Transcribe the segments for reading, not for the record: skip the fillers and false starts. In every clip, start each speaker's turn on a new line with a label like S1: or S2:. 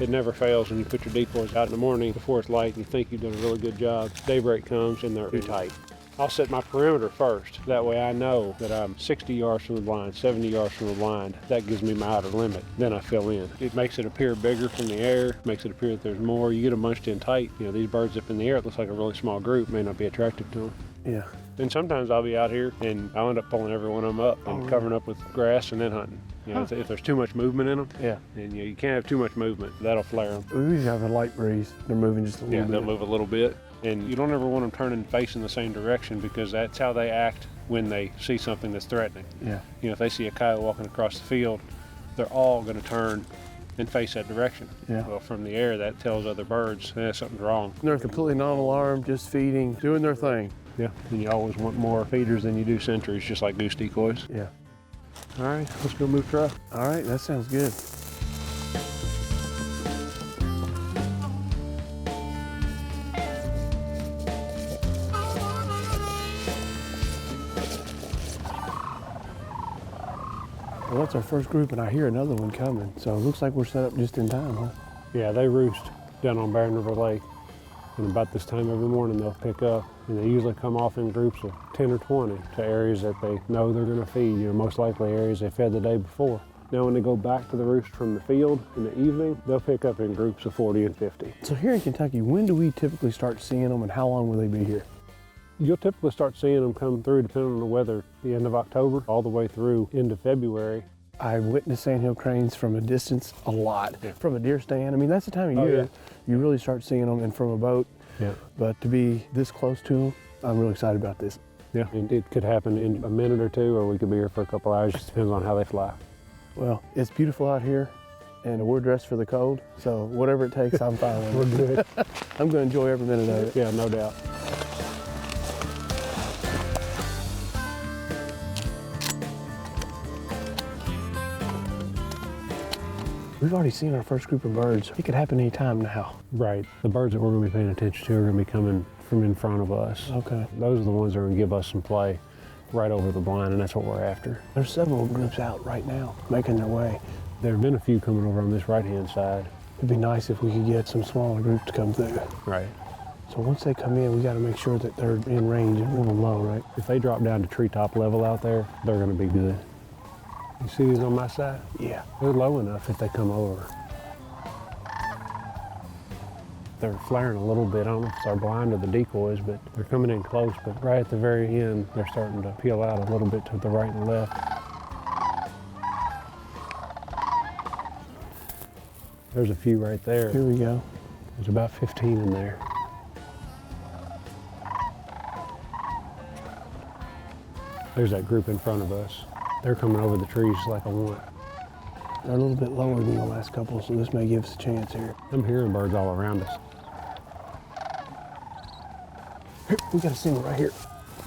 S1: It never fails when you put your decoys out in the morning before it's light and you think you've done a really good job. Daybreak comes and they're too tight. I'll set my perimeter first. That way I know that I'm 60 yards from the blind, 70 yards from the blind. That gives me my outer limit. Then I fill in. It makes it appear bigger from the air, makes it appear that there's more. You get them bunched in tight. You know, these birds up in the air, it looks like a really small group, may not be attractive to them.
S2: Yeah.
S1: And sometimes I'll be out here and I'll end up pulling every one of them up and covering up with grass and then hunting. You know, if there's too much movement in them, and you can't have too much movement, that'll flare them.
S2: We usually have a light breeze. They're moving just a little bit.
S1: Yeah, they'll move a little bit. And you don't ever want them turning facing the same direction because that's how they act when they see something that's threatening.
S2: Yeah.
S1: You know, if they see a coyote walking across the field, they're all going to turn and face that direction.
S2: Yeah.
S1: Well, from the air, that tells other birds something's wrong.
S2: They're completely non-alarmed, just feeding, doing their thing.
S1: Yeah, and you always want more feeders than you do sentries, just like goose decoys.
S2: Yeah.
S1: All right, let's go move truck.
S2: All right, that sounds good. Well, that's our first group, and I hear another one coming. So it looks like we're set up just in time, huh?
S1: Yeah, they roost down on Barren River Lake. And about this time every morning they'll pick up, and they usually come off in groups of 10 or 20 to areas that they know they're going to feed, you know, most likely areas they fed the day before. Now when they go back to the roost from the field in the evening, they'll pick up in groups of 40 and 50.
S2: So here in Kentucky, when do we typically start seeing them, and how long will they be here?
S1: You'll typically start seeing them come through, depending on the weather, the end of October all the way through into February.
S2: I witnessed sandhill cranes from a distance a lot.
S1: Yeah.
S2: From a deer stand, I mean, that's the time of year you really start seeing them, and from a boat.
S1: Yeah.
S2: But to be this close to them, I'm really excited about this.
S1: Yeah, and it could happen in a minute or two, or we could be here for a couple hours. Just depends on how they fly.
S2: Well, it's beautiful out here, and we're dressed for the cold, so whatever it takes, I'm fine with.
S1: We're good.
S2: I'm going to enjoy every minute of it.
S1: Yeah, no doubt.
S2: We've already seen our first group of birds. It could happen any time now.
S1: Right. The birds that we're going to be paying attention to are going to be coming from in front of us.
S2: Okay.
S1: Those are the ones that are going to give us some play right over the blind, and that's what we're after.
S2: There's several groups out right now making their way.
S1: There have been a few coming over on this right-hand side.
S2: It'd be nice if we could get some smaller groups to come through.
S1: Right.
S2: So once they come in, we got to make sure that they're in range and moving low, right?
S1: If they drop down to treetop level out there, they're going to be good. You see these on my side?
S2: Yeah.
S1: They're low enough if they come over. They're flaring a little bit. I don't know if it's our blind or the decoys, but they're coming in close. But right at the very end, they're starting to peel out a little bit to the right and left. There's a few right there.
S2: Here we go.
S1: There's about 15 in there. There's that group in front of us. They're coming over the trees like I want.
S2: They're a little bit lower than the last couple, so this may give us a chance here.
S1: I'm hearing birds all around us.
S2: Here, we got a single right here.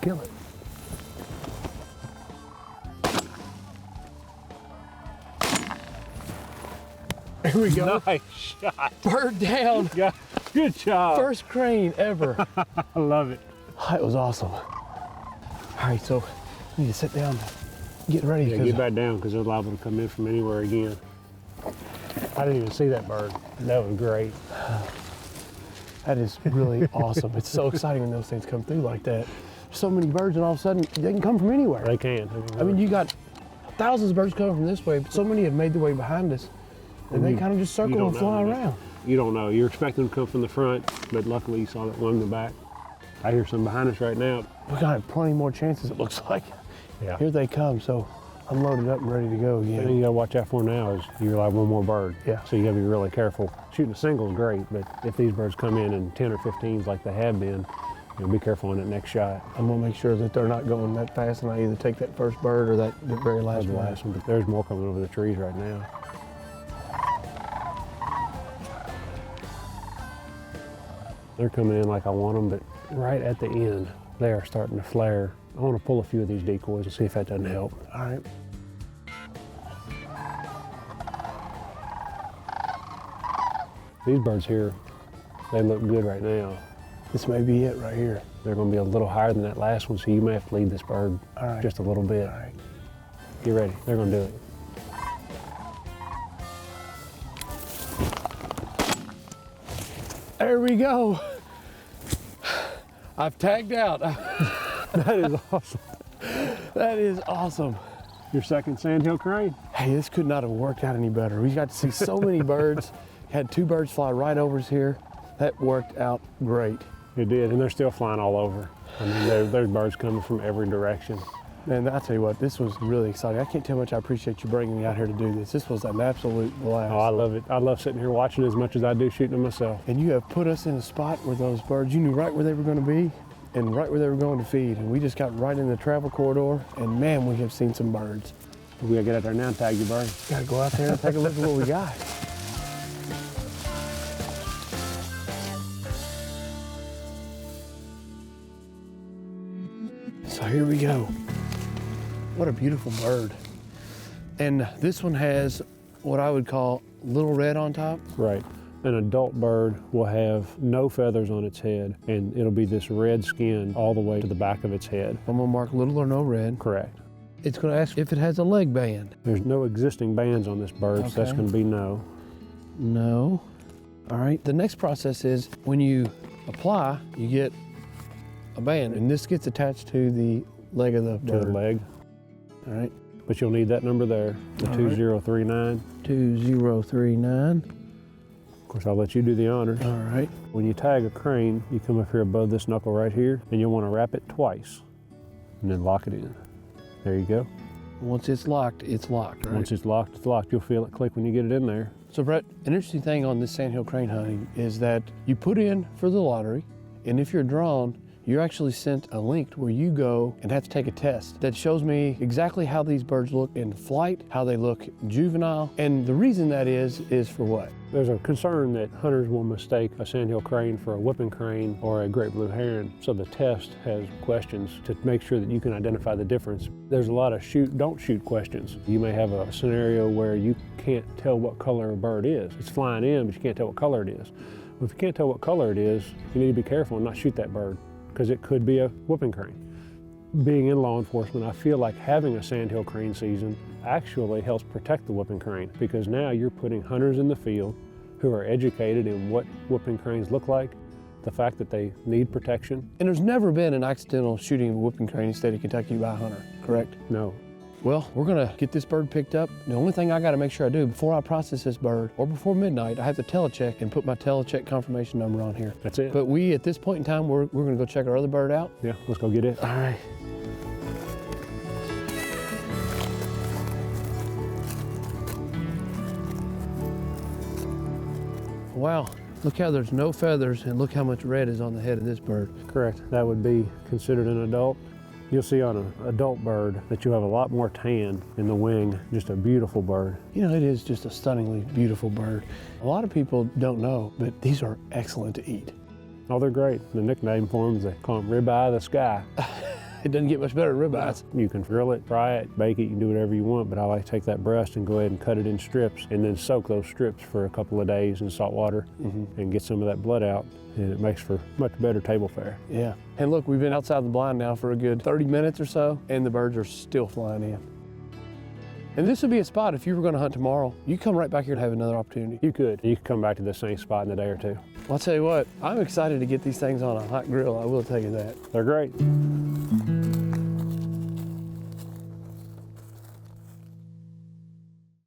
S1: Kill it.
S2: Here we go.
S1: Nice shot.
S2: Bird down.
S1: Good job.
S2: First crane ever.
S1: I love it.
S2: That was awesome. All right, so we need to sit down, get ready.
S1: Yeah, get back down because they're liable to come in from anywhere again. I didn't even see that bird. That was great.
S2: That is really awesome. It's so exciting when those things come through like that. So many birds, and all of a sudden, they can come from anywhere.
S1: They can.
S2: I mean, you got thousands of birds coming from this way, but so many have made their way behind us, and they kind of just circle and fly around.
S1: You don't know. You're expecting them to come from the front, but luckily you saw that one in the back. I hear some behind us right now.
S2: We're gonna have plenty more chances, it looks like.
S1: Yeah.
S2: Here they come, so I'm loaded up and ready to go again.
S1: The thing you gotta watch out for now is you're like one more bird.
S2: Yeah.
S1: So you gotta be really careful. Shooting a single is great, but if these birds come in 10 or 15s like they have been, you know, be careful on that next shot.
S2: I'm gonna make sure that they're not going that fast, and I either take that first bird or that the very last
S1: The
S2: one.
S1: last one, but there's more coming over the trees right now. They're coming in like I want them, but right at the end, they are starting to flare. I want to pull a few of these decoys and see if that doesn't help.
S2: All right.
S1: These birds here, they look good right now.
S2: This may be it right here.
S1: They're going to be a little higher than that last one, so you may have to lead this bird just a little bit.
S2: All right.
S1: Get ready. They're going to do it.
S2: There we go. I've tagged out.
S1: That is awesome.
S2: That is awesome.
S1: Your second Sandhill Crane.
S2: Hey, this could not have worked out any better. We got to see so many birds. Had 2 birds fly right over us here. That worked out great.
S1: It did, and they're still flying all over. I mean, there's birds coming from every direction.
S2: Man, I'll tell you what, this was really exciting. I can't tell how much I appreciate you bringing me out here to do this. This was an absolute blast.
S1: Oh, I love it. I love sitting here watching as much as I do shooting them myself.
S2: And you have put us in a spot where those birds, you knew right where they were going to be and right where they were going to feed. And we just got right in the travel corridor, and man, we have seen some birds.
S1: We gotta get out there now and tag your bird.
S2: Gotta go out there and take a look at what we got. So here we go. What a beautiful bird. And this one has what I would call little red on top.
S1: Right. An adult bird will have no feathers on its head, and it'll be this red skin all the way to the back of its head.
S2: I'm gonna mark little or no red.
S1: Correct.
S2: It's gonna ask if it has a leg band.
S1: There's no existing bands on this bird, so that's
S2: Okay.
S1: gonna be no.
S2: No. All right, the next process is when you apply, you get a band, and this gets attached to the leg of the
S1: To the
S2: bird.
S1: leg.
S2: All right,
S1: But you'll need that number there, the
S2: All right.
S1: 2039.
S2: 2039.
S1: Of course, I'll let you do the honors.
S2: All right.
S1: When you tag a crane, you come up here above this knuckle right here, and you'll want to wrap it twice, and then lock it in. There you go.
S2: Once it's locked, right?
S1: Once it's locked, it's locked. You'll feel it click when you get it in there.
S2: So Brett, an interesting thing on this Sandhill crane hunting is that you put in for the lottery, and if you're drawn, you're actually sent a link where you go and have to take a test that shows me exactly how these birds look in flight, how they look juvenile, and the reason that is for what?
S1: There's a concern that hunters will mistake a sandhill crane for a whooping crane or a great blue heron, so the test has questions to make sure that you can identify the difference. There's a lot of shoot, don't shoot questions. You may have a scenario where you can't tell what color a bird is. It's flying in, but you can't tell what color it is. Well, if you can't tell what color it is, you need to be careful and not shoot that bird, because it could be a whooping crane. Being in law enforcement, I feel like having a sandhill crane season actually helps protect the whooping crane, because now you're putting hunters in the field who are educated in what whooping cranes look like, the fact that they need protection.
S2: And there's never been an accidental shooting of a whooping crane in the state of Kentucky by a hunter, correct?
S1: No.
S2: Well, we're gonna get this bird picked up. The only thing I gotta make sure I do before I process this bird, or before midnight, I have to telecheck and put my telecheck confirmation number on here.
S1: That's it.
S2: But we, at this point in time, we're gonna go check our other bird out.
S1: Yeah, let's go get it.
S2: All right. Wow, look how there's no feathers and look how much red is on the head of this bird.
S1: Correct. That would be considered an adult. You'll see on an adult bird that you'll have a lot more tan in the wing. Just a beautiful bird.
S2: You know, it is just a stunningly beautiful bird. A lot of people don't know, but these are excellent to eat.
S1: Oh, they're great. The nickname for them is they call them ribeye of the sky.
S2: It doesn't get much better than ribeyes.
S1: You can grill it, fry it, bake it, you can do whatever you want, but I like to take that breast and go ahead and cut it in strips and then soak those strips for a couple of days in salt water and get some of that blood out, and it makes for much better table fare.
S2: Yeah. And look, we've been outside the blind now for a good 30 minutes or so, and the birds are still flying in. And this would be a spot, if you were going to hunt tomorrow, you come right back here to have another opportunity.
S1: You could. You could come back to the same spot in a day or two.
S2: Well, I'll tell you what, I'm excited to get these things on a hot grill, I will tell you that.
S1: They're great.